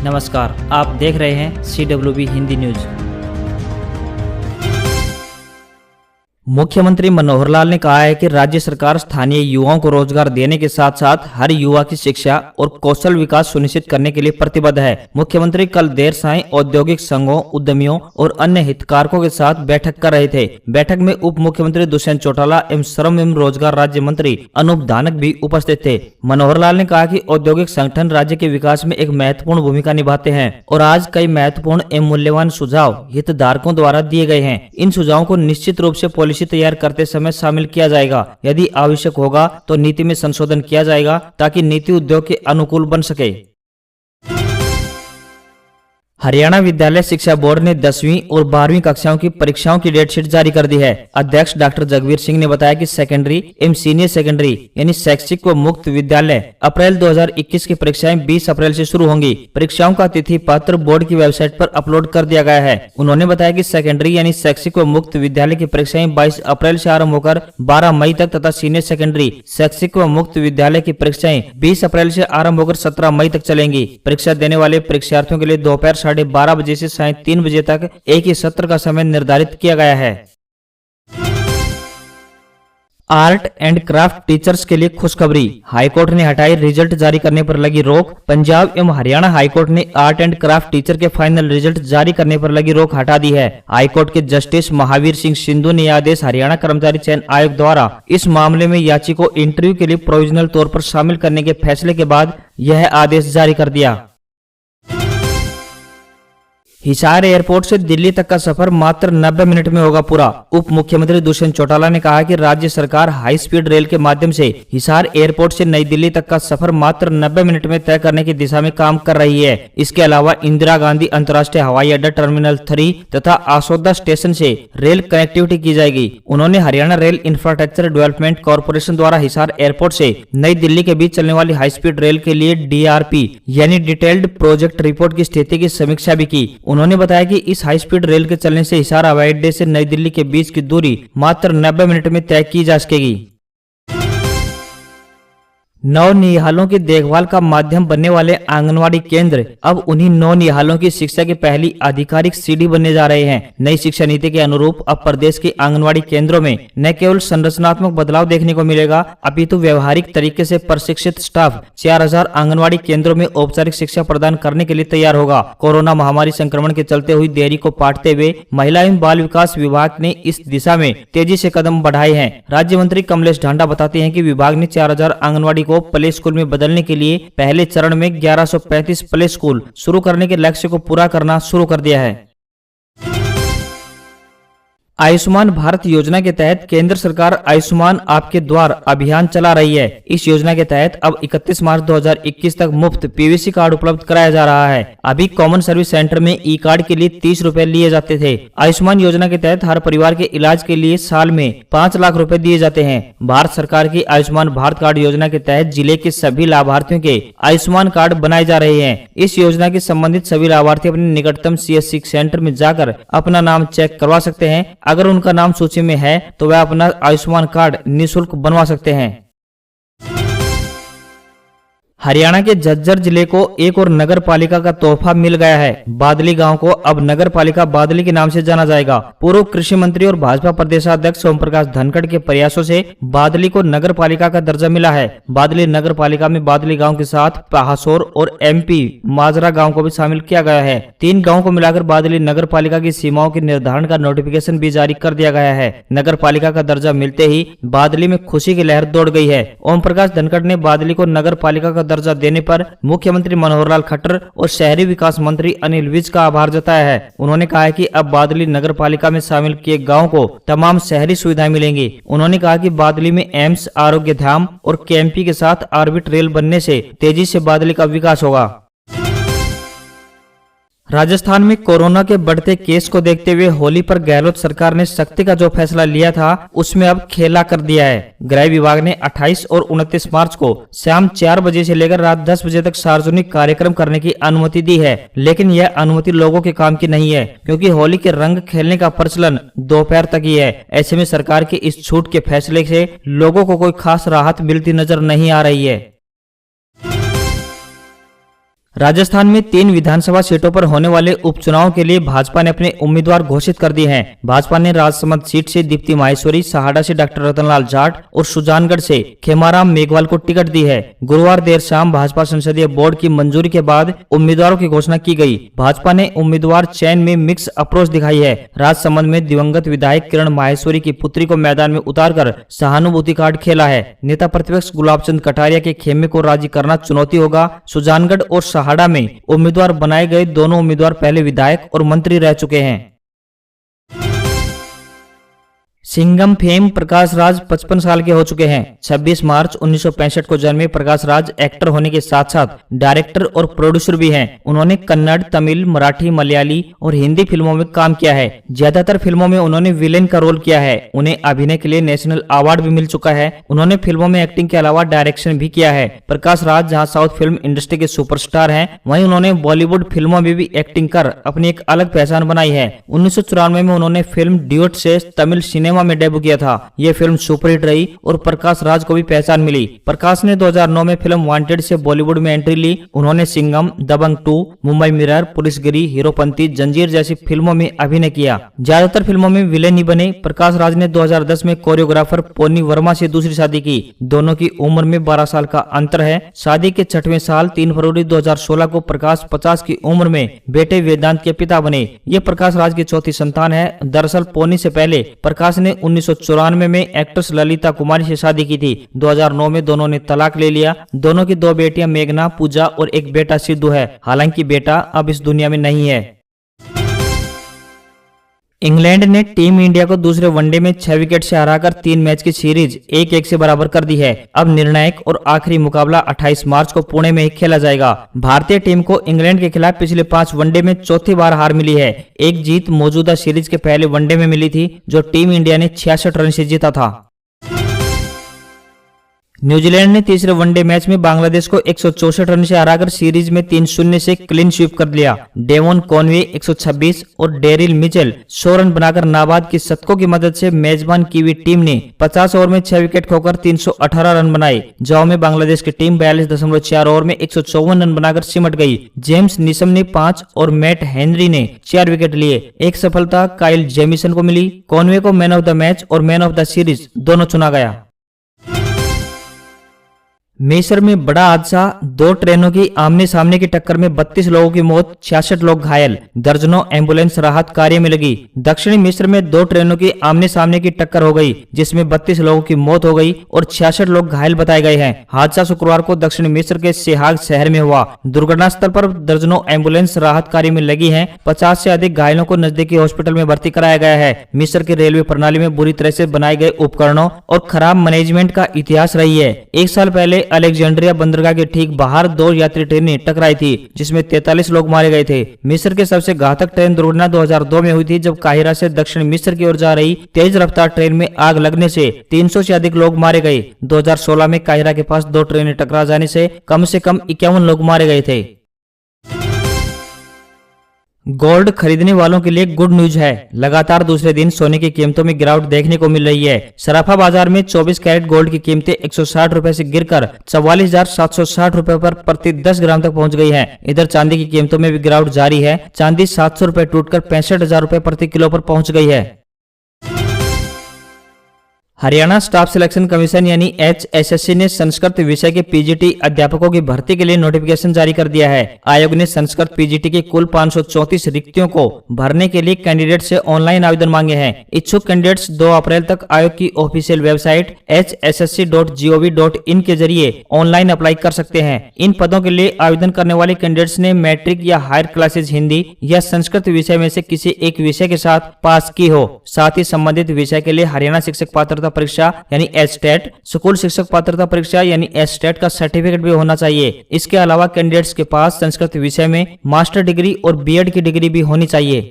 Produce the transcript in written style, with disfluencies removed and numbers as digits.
नमस्कार, आप देख रहे हैं CWB हिंदी न्यूज। मुख्यमंत्री मनोहर लाल ने कहा है कि राज्य सरकार स्थानीय युवाओं को रोजगार देने के साथ साथ हर युवा की शिक्षा और कौशल विकास सुनिश्चित करने के लिए प्रतिबद्ध है। मुख्यमंत्री कल देर सायं औद्योगिक संघों, उद्यमियों और अन्य हितधारकों के साथ बैठक कर रहे थे। बैठक में उप मुख्यमंत्री दुष्यंत चौटाला एवं श्रम एवं रोजगार राज्य मंत्री अनूप धानक भी उपस्थित थे। मनोहर लाल ने कहा कि औद्योगिक संगठन राज्य के विकास में एक महत्वपूर्ण भूमिका निभाते हैं और आज कई महत्वपूर्ण एवं मूल्यवान सुझाव हितधारकों द्वारा दिए गए हैं। इन सुझावों को निश्चित रूप से पॉलिसी तैयार करते समय शामिल किया जाएगा। यदि आवश्यक होगा तो नीति में संशोधन किया जाएगा ताकि नीति उद्योग के अनुकूल बन सके। हरियाणा विद्यालय शिक्षा बोर्ड ने 10वीं और 12वीं कक्षाओं की परीक्षाओं की डेटशीट जारी कर दी है। अध्यक्ष डॉक्टर जगबीर सिंह ने बताया कि सेकेंडरी एवं सीनियर सेकेंडरी यानी शैक्षिक व मुक्त विद्यालय अप्रैल 2021 की परीक्षाएं 20 अप्रैल से शुरू होंगी। परीक्षाओं का तिथि पत्र बोर्ड की वेबसाइट पर अपलोड कर दिया गया है। उन्होंने बताया कि सेकेंडरी यानी शैक्षिक व मुक्त विद्यालय की परीक्षाएं 22 अप्रैल से आरम्भ होकर 12 मई तक तथा सीनियर सेकेंडरी शैक्षिक व मुक्त विद्यालय की परीक्षाएं 20 अप्रैल से आरम्भ होकर 17 मई तक चलेंगी। परीक्षा देने वाले परीक्षार्थियों के लिए दोपहर 12:30 बजे से सायं 3 बजे तक एक ही सत्र का समय निर्धारित किया गया है। आर्ट एंड क्राफ्ट टीचर्स के लिए खुशखबरी, हाईकोर्ट ने हटाई रिजल्ट जारी करने पर लगी रोक। पंजाब एवं हरियाणा हाईकोर्ट ने आर्ट एंड क्राफ्ट टीचर के फाइनल रिजल्ट जारी करने पर लगी रोक हटा दी है। हाईकोर्ट के जस्टिस महावीर सिंह सिंधु ने यह आदेश हरियाणा कर्मचारी चयन आयोग द्वारा इस मामले में याची को इंटरव्यू के लिए प्रोविजनल तौर पर शामिल करने के फैसले के बाद यह आदेश जारी कर दिया। हिसार एयरपोर्ट से दिल्ली तक का सफर मात्र 90 मिनट में होगा पूरा। उप मुख्यमंत्री दुष्यंत चौटाला ने कहा कि राज्य सरकार हाई स्पीड रेल के माध्यम से हिसार एयरपोर्ट से नई दिल्ली तक का सफर मात्र 90 मिनट में तय करने की दिशा में काम कर रही है। इसके अलावा इंदिरा गांधी अंतर्राष्ट्रीय हवाई अड्डा टर्मिनल 3 तथा आसोदा स्टेशन से रेल कनेक्टिविटी की जाएगी। उन्होंने Haryana rail infrastructure development corporation द्वारा हिसार एयरपोर्ट से नई दिल्ली के बीच चलने वाली हाई स्पीड रेल के लिए DRP यानी डिटेल्ड प्रोजेक्ट रिपोर्ट की स्थिति की समीक्षा भी की। उन्होंने बताया कि इस हाई स्पीड रेल के चलने से हिसार हवाई अड्डे से नई दिल्ली के बीच की दूरी मात्र 90 मिनट में तय की जा सकेगी। नवनिहालों की देखभाल का माध्यम बनने वाले आंगनवाड़ी केंद्र अब उन्हीं नवनिहालों की शिक्षा की पहली आधिकारिक सीढ़ी बनने जा रहे हैं। नई शिक्षा नीति के अनुरूप अब प्रदेश के आंगनवाड़ी केंद्रों में न केवल संरचनात्मक बदलाव देखने को मिलेगा अपितु व्यवहारिक तरीके से प्रशिक्षित स्टाफ 4000 आंगनवाड़ी केंद्रों में औपचारिक शिक्षा प्रदान करने के लिए तैयार होगा। कोरोना महामारी संक्रमण के चलते हुई देरी को पाटते हुए महिला एवं बाल विकास विभाग ने इस दिशा में तेजी से कदम बढ़ाए हैं। राज्य मंत्री कमलेश ढांडा बताते हैं कि विभाग ने 4000 आंगनवाड़ी को प्ले स्कूल में बदलने के लिए पहले चरण में 1135 प्ले स्कूल शुरू करने के लक्ष्य को पूरा करना शुरू कर दिया है। आयुष्मान भारत योजना के तहत केंद्र सरकार आयुष्मान आपके द्वार अभियान चला रही है। इस योजना के तहत अब 31 मार्च 2021 तक मुफ्त PVC कार्ड उपलब्ध कराया जा रहा है। अभी कॉमन सर्विस सेंटर में ई कार्ड के लिए 30 रुपए लिए जाते थे। आयुष्मान योजना के तहत हर परिवार के इलाज के लिए साल में 5 लाख रुपए दिए जाते हैं। भारत सरकार की आयुष्मान भारत कार्ड योजना के तहत जिले के सभी लाभार्थियों के आयुष्मान कार्ड बनाए जा रहे हैं। इस योजना के संबंधित सभी लाभार्थी अपने निकटतम CSC सेंटर में जाकर अपना नाम चेक करवा सकते हैं। अगर उनका नाम सूची में है तो वह अपना आयुष्मान कार्ड निःशुल्क बनवा सकते हैं। हरियाणा के झज्जर जिले को एक और नगर पालिका का तोहफा मिल गया है। बादली गांव को अब नगर पालिका बादली के नाम से जाना जाएगा। पूर्व कृषि मंत्री और भाजपा प्रदेशाध्यक्ष ओम प्रकाश धनखड़ के प्रयासों से बादली को नगर पालिका का दर्जा मिला है। बादली नगर पालिका में बादली गांव के साथ पहासोर और MP माजरा गांव को भी शामिल किया गया है। 3 गाँव को मिलाकर बादली नगर पालिका की सीमाओं के निर्धारण का नोटिफिकेशन भी जारी कर दिया गया है। नगर पालिका का दर्जा मिलते ही बादली में खुशी की लहर दौड़ गई है। ओम प्रकाश धनखड़ ने बादली को नगर पालिका का दर्जा देने पर मुख्यमंत्री मनोहर लाल खट्टर और शहरी विकास मंत्री अनिल विज का आभार जताया है। उन्होंने कहा है कि अब बादली नगर पालिका में शामिल किए गाँव को तमाम शहरी सुविधाएं मिलेंगी। उन्होंने कहा कि बादली में एम्स, आरोग्य धाम और KMP के साथ ऑर्बिट रेल बनने से तेजी से बादली का विकास होगा। राजस्थान में कोरोना के बढ़ते केस को देखते हुए होली पर गहलोत सरकार ने सख्ती का जो फैसला लिया था उसमें अब खेला कर दिया है। गृह विभाग ने 28 और 29 मार्च को शाम 4 बजे से लेकर रात 10 बजे तक सार्वजनिक कार्यक्रम करने की अनुमति दी है, लेकिन यह अनुमति लोगों के काम की नहीं है क्योंकि होली के रंग खेलने का प्रचलन दोपहर तक ही है। ऐसे में सरकार के इस छूट के फैसले से लोगों को कोई खास राहत मिलती नजर नहीं आ रही है। राजस्थान में 3 विधानसभा सीटों पर होने वाले उपचुनाव के लिए भाजपा ने अपने उम्मीदवार घोषित कर दिए हैं। भाजपा ने राजसमंद सीट से दीप्ति माहेश्वरी, सहाड़ा से डॉक्टर रतनलाल जाट और सुजानगढ़ से खेमाराम मेघवाल को टिकट दी है। गुरुवार देर शाम भाजपा संसदीय बोर्ड की मंजूरी के बाद उम्मीदवारों की घोषणा की गई। भाजपा ने उम्मीदवार चयन में मिक्स अप्रोच दिखाई है। राजसमंद में दिवंगत विधायक किरण माहेश्वरी की पुत्री को मैदान में उतारकर सहानुभूति कार्ड खेला है। नेता प्रतिपक्ष गुलाबचंद कटारिया के खेमे को राजी करना चुनौती होगा। सुजानगढ़ और सहाड़ा में उम्मीदवार बनाए गए दोनों उम्मीदवार पहले विधायक और मंत्री रह चुके हैं। सिंघम फेम प्रकाश राज 55 साल के हो चुके हैं। 26 मार्च 1965 को जन्मे प्रकाश राज एक्टर होने के साथ साथ डायरेक्टर और प्रोड्यूसर भी हैं। उन्होंने कन्नड़, तमिल, मराठी, मलयाली और हिंदी फिल्मों में काम किया है। ज्यादातर फिल्मों में उन्होंने विलेन का रोल किया है। उन्हें अभिनय के लिए नेशनल अवार्ड भी मिल चुका है। उन्होंने फिल्मों में एक्टिंग के अलावा डायरेक्शन भी किया है। प्रकाश राज जहाँ साउथ फिल्म इंडस्ट्री के सुपरस्टार हैं, वहीं उन्होंने बॉलीवुड फिल्मों में भी एक्टिंग कर अपनी एक अलग पहचान बनाई है। 1994 में उन्होंने फिल्म ड्यूट से तमिल सिनेमा में डेब्यू किया था। यह फिल्म सुपरहिट रही और प्रकाश राज को भी पहचान मिली। प्रकाश ने 2009 में फिल्म वांटेड से बॉलीवुड में एंट्री ली। उन्होंने सिंघम, दबंग 2, मुंबई मिरर, पुलिसगिरी, हीरोपंती, जंजीर जैसी फिल्मों में अभिनय किया। ज्यादातर फिल्मों में विलेन ही बने। प्रकाश राज ने 2010 में कोरियोग्राफर पोनी वर्मा से दूसरी शादी की। दोनों की उम्र में 12 साल का अंतर है। शादी के 6वें साल 3 फरवरी 2016 को प्रकाश 50 की उम्र में बेटे वेदांत के पिता बने। ये प्रकाश राज की चौथी संतान है। दरअसल पोनी से पहले प्रकाश ने 1994 में एक्ट्रेस ललिता कुमारी से शादी की थी। 2009 में दोनों ने तलाक ले लिया। दोनों की 2 बेटियां मेघना, पूजा और एक बेटा सिद्धू है। हालांकि बेटा अब इस दुनिया में नहीं है। इंग्लैंड ने टीम इंडिया को दूसरे वनडे में 6 विकेट से हराकर 3 मैच की सीरीज 1-1 से बराबर कर दी है। अब निर्णायक और आखिरी मुकाबला 28 मार्च को पुणे में ही खेला जाएगा। भारतीय टीम को इंग्लैंड के खिलाफ पिछले 5 वनडे में चौथी बार हार मिली है। एक जीत मौजूदा सीरीज के पहले वनडे में मिली थी, जो टीम इंडिया ने 66 रन से जीता था। न्यूजीलैंड ने तीसरे वनडे मैच में बांग्लादेश को 164 रन से हराकर सीरीज में 3-0 से क्लीन स्वीप कर लिया। डेवोन कॉनवे 126 और डेरिल मिचेल 100 रन बनाकर नाबाद की शतकों की मदद से मेजबान कीवी टीम ने 50 ओवर में 6 विकेट खोकर 318 रन बनाए। जाओ में बांग्लादेश की टीम 42.4 ओवर में 154 रन बनाकर सिमट गई। जेम्स निशम ने 5 और मैट हेनरी ने 4 विकेट लिए। एक सफलता काइल जेमिसन को मिली। कॉनवे को मैन ऑफ द मैच और मैन ऑफ द सीरीज दोनों चुना गया। मेसर में बड़ा हादसा, 2 ट्रेनों की आमने सामने की टक्कर में 32 लोगों की मौत, 66 लोग घायल, दर्जनों एम्बुलेंस राहत कार्य में लगी। दक्षिणी मिस्र में 2 ट्रेनों की आमने सामने की टक्कर हो गई, जिसमें 32 लोगों की मौत हो गई और 66 लोग घायल बताए गए हैं। हादसा शुक्रवार को दक्षिणी मिस्र के सेहाग शहर में हुआ। दुर्घटना स्थल पर दर्जनों एम्बुलेंस राहत कार्य में लगी है। 50 से अधिक घायलों को नजदीकी हॉस्पिटल में भर्ती कराया गया है। मिस्र की रेलवे प्रणाली में बुरी तरह से बनाए गए उपकरणों और खराब मैनेजमेंट का इतिहास रही है। 1 साल पहले अलेक्जेंड्रिया बंदरगाह के ठीक बाहर 2 यात्री ट्रेनें टकराई थी, जिसमें 43 लोग मारे गए थे। मिस्र के सबसे घातक ट्रेन दुर्घटना 2002 में हुई थी, जब काहिरा से दक्षिण मिस्र की ओर जा रही तेज रफ्तार ट्रेन में आग लगने से 300 से अधिक लोग मारे गए। 2016 में काहिरा के पास 2 ट्रेनें टकरा जाने से कम 51 लोग मारे गए थे। गोल्ड खरीदने वालों के लिए गुड न्यूज है। लगातार दूसरे दिन सोने की कीमतों में गिरावट देखने को मिल रही है। सराफा बाजार में 24 कैरेट गोल्ड की कीमतें 160 रुपए से गिरकर 44,760 रुपए पर प्रति 10 ग्राम तक पहुंच गई है। इधर चांदी की कीमतों में भी गिरावट जारी है। चांदी 700 रुपए टूटकर 65,000 रुपए प्रति किलो पर पहुंच गई है। हरियाणा स्टाफ सिलेक्शन कमीशन यानी HSSC ने संस्कृत विषय के PGT अध्यापकों की भर्ती के लिए नोटिफिकेशन जारी कर दिया है। आयोग ने संस्कृत PGT की कुल 534 रिक्तियों को भरने के लिए कैंडिडेट से ऑनलाइन आवेदन मांगे हैं। इच्छुक कैंडिडेट्स 2 अप्रैल तक आयोग की ऑफिशियल वेबसाइट hssc.gov.in के जरिए ऑनलाइन अप्लाई कर सकते हैं। इन पदों के लिए आवेदन करने वाले कैंडिडेट्स ने मैट्रिक या हायर क्लासेज हिंदी या संस्कृत विषय में से किसी एक विषय के साथ पास की हो। साथ ही संबंधित विषय के लिए हरियाणा शिक्षक पात्रता परीक्षा यानी एचटेट, स्कूल शिक्षक पात्रता परीक्षा यानी एचटेट का सर्टिफिकेट भी होना चाहिए। इसके अलावा कैंडिडेट्स के पास संस्कृत विषय में मास्टर डिग्री और बीएड की डिग्री भी होनी चाहिए।